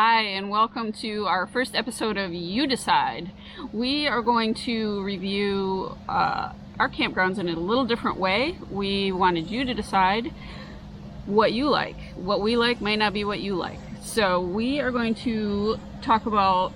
Hi, and welcome to our first episode of You Decide. We are going to review our campgrounds in a little different way. We wanted you to decide what you like. What we like might not be what you like. So we are going to talk about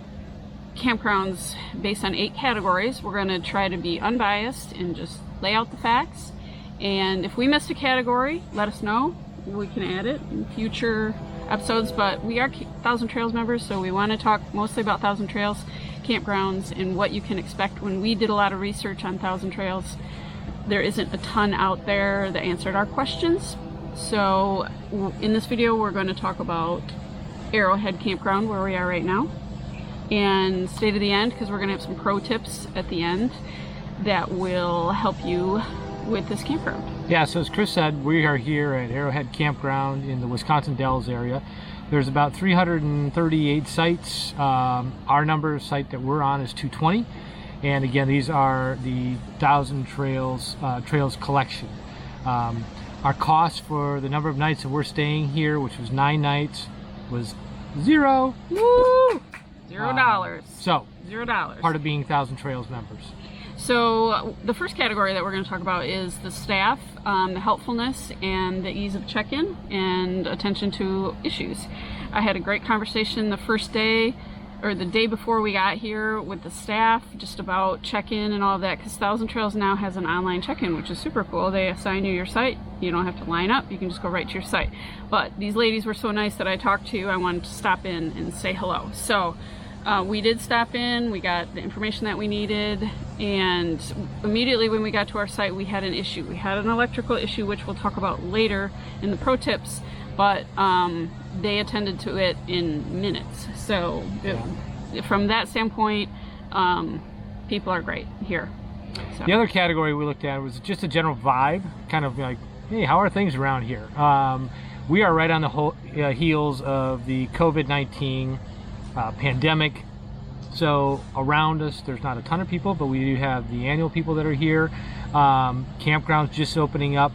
campgrounds based on 8 categories. We're going to try to be unbiased and just lay out the facts. And if we missed a category, let us know. We can add it in future episodes, but we are Thousand Trails members, so we want to talk mostly about Thousand Trails campgrounds and what you can expect. When we did a lot of research on Thousand Trails, there isn't a ton out there that answered our questions. So in this video, we're going to talk about Arrowhead Campground, where we are right now, and stay to the end because we're going to have some pro tips at the end that will help you with this campground. Yeah, so as Chris said, we are here at Arrowhead Campground in the Wisconsin Dells area. There's about 338 sites. Our site that we're on is 220. And again, these are the Thousand Trails collection. Our cost for the number of nights that we're staying here, which was 9 nights, was $0. Woo! $0. So, $0. part of being Thousand Trails members. So the first category that we're going to talk about is the staff, the helpfulness and the ease of check-in and attention to issues. I had a great conversation the first day, or the day before we got here, with the staff just about check-in and all of that, because Thousand Trails now has an online check-in, which is super cool. They assign you your site. You don't have to line up. You can just go right to your site. But these ladies were so nice that I talked to. I wanted to stop in and say hello. So we did stop in, we got the information that we needed, and immediately when we got to our site, we had an issue. We had an electrical issue, which we'll talk about later in the pro tips, but they attended to it in minutes. So from that standpoint, people are great here. So. The other category we looked at was just a general vibe, kind of like, hey, how are things around here? We are right on the heels of the COVID-19 pandemic, so around us there's not a ton of people, but we do have the annual people that are here. Campgrounds just opening up,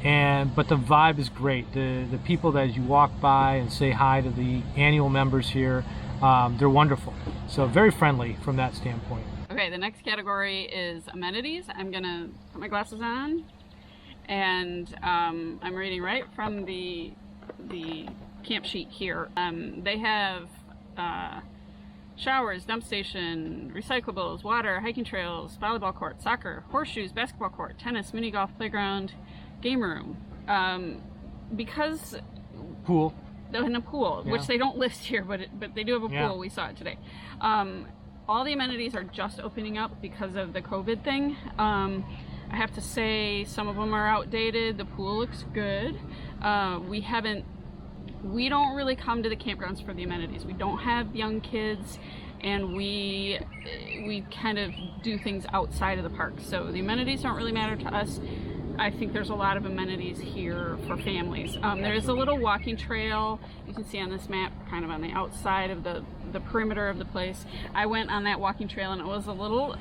but the vibe is great. The people that as you walk by and say hi to the annual members here, they're wonderful. So very friendly from that standpoint. Okay, the next category is amenities. I'm gonna put my glasses on, and I'm reading right from the camp sheet here. They have showers, dump station, recyclables, water, hiking trails, volleyball court, soccer, horseshoes, basketball court, tennis, mini golf, playground, game room. Because pool. In a pool, yeah. Which they don't list here, but they do have a pool. Yeah. We saw it today. All the amenities are just opening up because of the COVID thing. I have to say some of them are outdated. The pool looks good. We don't really come to the campgrounds for the amenities. We don't have young kids, and we kind of do things outside of the park. So the amenities don't really matter to us. I think there's a lot of amenities here for families. There is a little walking trail you can see on this map, kind of on the outside of the perimeter of the place. I went on that walking trail, and it was a little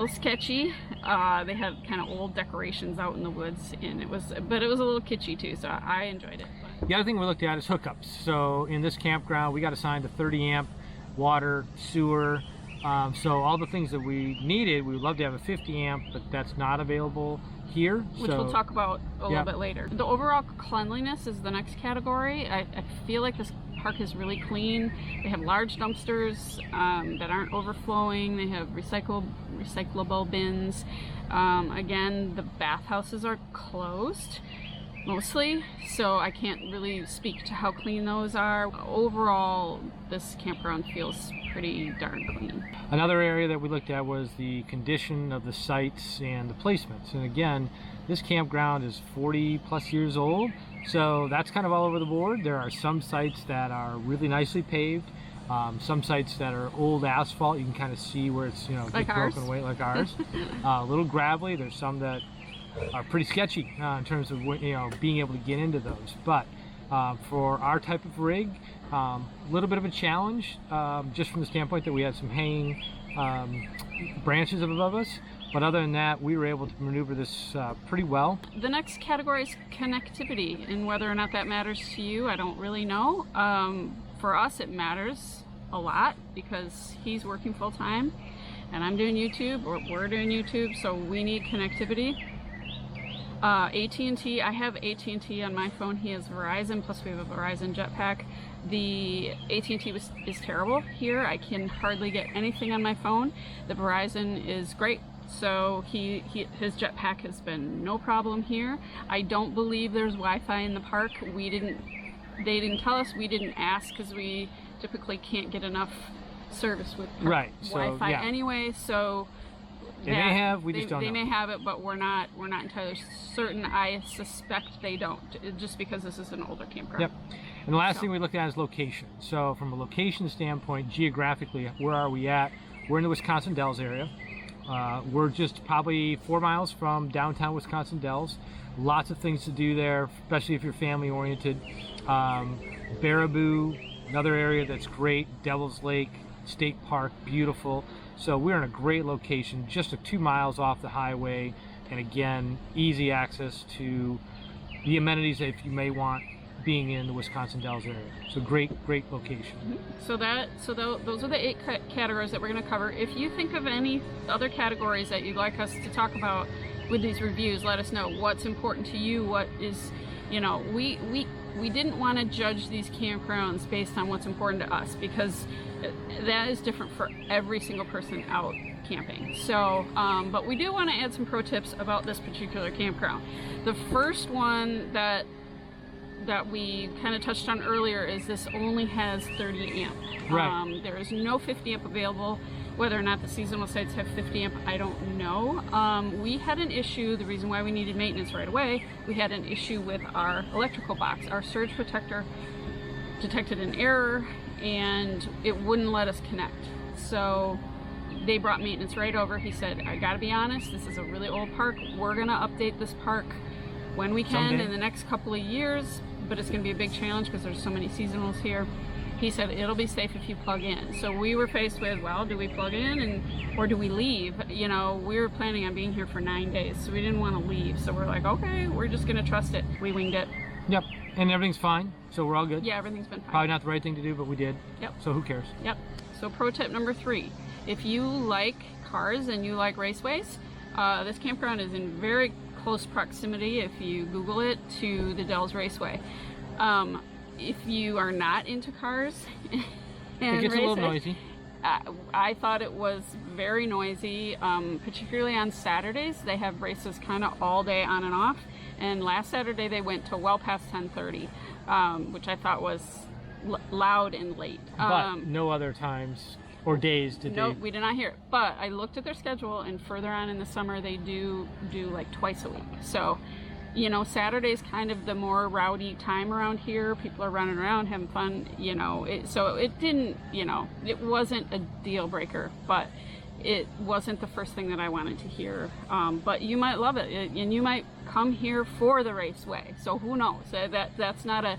sketchy. They had kind of old decorations out in the woods, and but it was a little kitschy too, so I enjoyed it. But The other thing we looked at is hookups. So in this campground, we got assigned a 30 amp water, sewer. So all the things that we needed, we would love to have a 50 amp, but that's not available here. Which we'll talk about a little bit later. The overall cleanliness is the next category. I feel like this park is really clean. They have large dumpsters that aren't overflowing. They have recyclable bins. Again, the bathhouses are closed mostly, so I can't really speak to how clean those are. Overall, this campground feels pretty darn clean. Another area that we looked at was the condition of the sites and the placements. And again, this campground is 40 plus years old, so that's kind of all over the board. There are some sites that are really nicely paved, some sites that are old asphalt. You can kind of see where it's like broken away, like ours. A little gravelly. There's some that are pretty sketchy in terms of being able to get into those. But for our type of rig, a little bit of a challenge, just from the standpoint that we had some hanging branches above us. But other than that, we were able to maneuver this pretty well. The next category is connectivity, and whether or not that matters to you, I don't really know. For us, it matters a lot because he's working full-time and I'm doing YouTube, or we're doing YouTube, so we need connectivity. AT&T, I have AT&T on my phone. He has Verizon, plus we have a Verizon jetpack. The AT&T is terrible here. I can hardly get anything on my phone. The Verizon is great. So his jetpack has been no problem here. I don't believe there's Wi-Fi in the park. They didn't tell us. We didn't ask because we typically can't get enough service with Wi-Fi anyway. So they may have. We just don't know. They may have it, but we're not entirely certain. I suspect they don't, just because this is an older campground. Yep. And the last thing we looked at is location. So from a location standpoint, geographically, where are we at? We're in the Wisconsin Dells area. We're just probably 4 miles from downtown Wisconsin Dells. Lots of things to do there, especially if you're family oriented. Baraboo, another area that's great. Devil's Lake State Park, beautiful. So we're in a great location, just 2 miles off the highway, and again, easy access to the amenities that if you may want being in the Wisconsin Dells area. So great location. Mm-hmm. So those are the 8 categories that we're going to cover. If you think of any other categories that you'd like us to talk about with these reviews, let us know what's important to you. What is, we didn't want to judge these campgrounds based on what's important to us, because that is different for every single person out camping. So, but we do want to add some pro tips about this particular campground. The first one that we kind of touched on earlier is this only has 30 amp. Right. There is no 50 amp available. Whether or not the seasonal sites have 50 amp, I don't know. We had an issue. The reason why we needed maintenance right away, we had an issue with our electrical box. Our surge protector detected an error and it wouldn't let us connect. So they brought maintenance right over. He said, I gotta be honest, this is a really old park. We're gonna update this park when we can in the next couple of years, but it's going to be a big challenge because there's so many seasonals here. He said it'll be safe if you plug in. So we were faced with, well, do we plug in or do we leave? We were planning on being here for 9 days, so we didn't want to leave. So we're like, okay, we're just going to trust it. We winged it. Yep, and everything's fine, so we're all good. Yeah, everything's been fine. Probably not the right thing to do, but we did. Yep. So who cares? Yep. So pro tip number 3, if you like cars and you like raceways, this campground is in very close proximity, if you Google it, to the Dells Raceway. If you are not into cars and it gets races, a little noisy. I thought it was very noisy, particularly on Saturdays. They have races kind of all day on and off, and last Saturday they went to well past 10:30, which I thought was loud and late. But no other times or days did they? Nope, we did not hear it. But I looked at their schedule, and further on in the summer they do like twice a week. So, Saturday's kind of the more rowdy time around here. People are running around having fun. So it didn't. It wasn't a deal breaker, but it wasn't the first thing that I wanted to hear. But you might love it, and you might come here for the raceway. So who knows? That's not a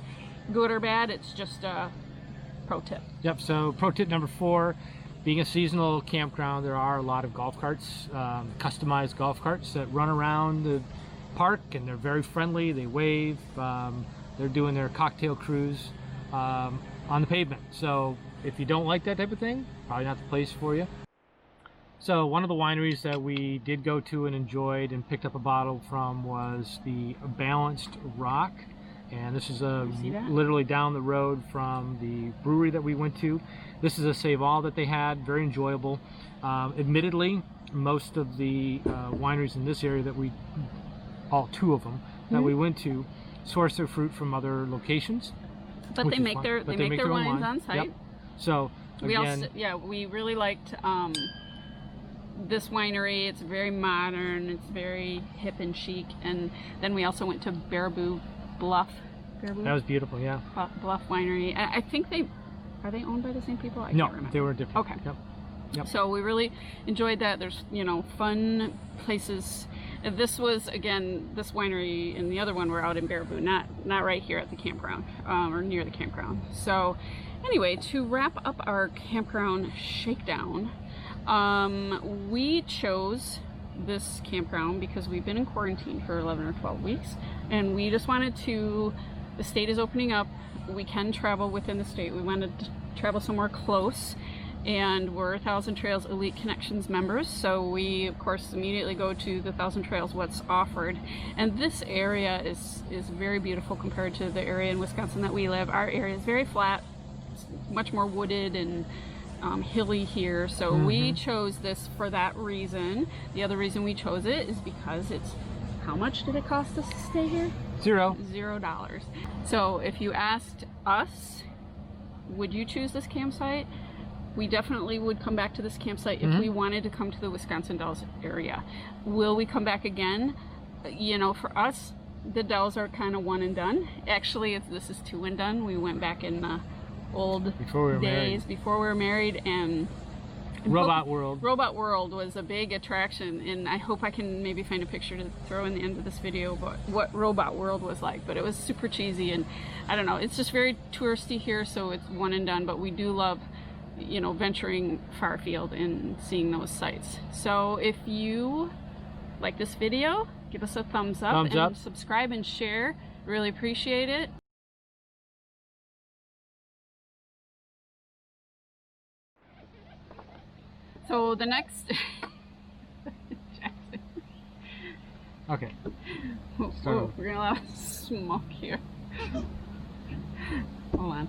good or bad. It's just a pro tip. Yep. So pro tip number 4, being a seasonal campground, there are a lot of golf carts, customized golf carts that run around the park, and they're very friendly. They wave. They're doing their cocktail cruise on the pavement. So if you don't like that type of thing, probably not the place for you. So one of the wineries that we did go to and enjoyed and picked up a bottle from was the Balanced Rock. And this is literally down the road from the brewery that we went to. This is a save all that they had, very enjoyable. Admittedly, most of the wineries in this area that all 2 of them that we went to, source their fruit from other locations. But they make their wines on site. Yep. So again, we really liked this winery. It's very modern. It's very hip and chic. And then we also went to Baraboo Bluff. That was beautiful, yeah. Bluff Winery. I think are they owned by the same people? I can't remember. They were different. Okay. Yep. So we really enjoyed that. There's, fun places. This was, again, this winery and the other one were out in Baraboo, not right here at the campground, or near the campground. So anyway, to wrap up our campground shakedown, we chose this campground because we've been in quarantine for 11 or 12 weeks, and we just wanted to, the state is opening up, we can travel within the state, we wanted to travel somewhere close, and we're Thousand Trails Elite Connections members, so we of course immediately go to the Thousand Trails What's Offered. And this area is very beautiful compared to the area in Wisconsin that we live. Our area is very flat, much more wooded and hilly here, so we chose this for that reason. The other reason we chose it is because it's, how much did it cost us to stay here? $0. So if you asked us, would you choose this campsite? We definitely would come back to this campsite if we wanted to come to the Wisconsin Dells area. Will we come back again? You know, for us, the Dells are kind of one and done. Actually, this is two and done. We went back in the old days before we were married, and Robot World. Robot World was a big attraction, and I hope I can maybe find a picture to throw in the end of this video about what Robot World was like. But it was super cheesy, and I don't know, it's just very touristy here, so it's one and done. But we do love, you know, venturing far afield and seeing those sites. So if you like this video, give us a thumbs up and subscribe and share. Really appreciate it. So the next Okay. We're gonna allow smoke here. Hold on.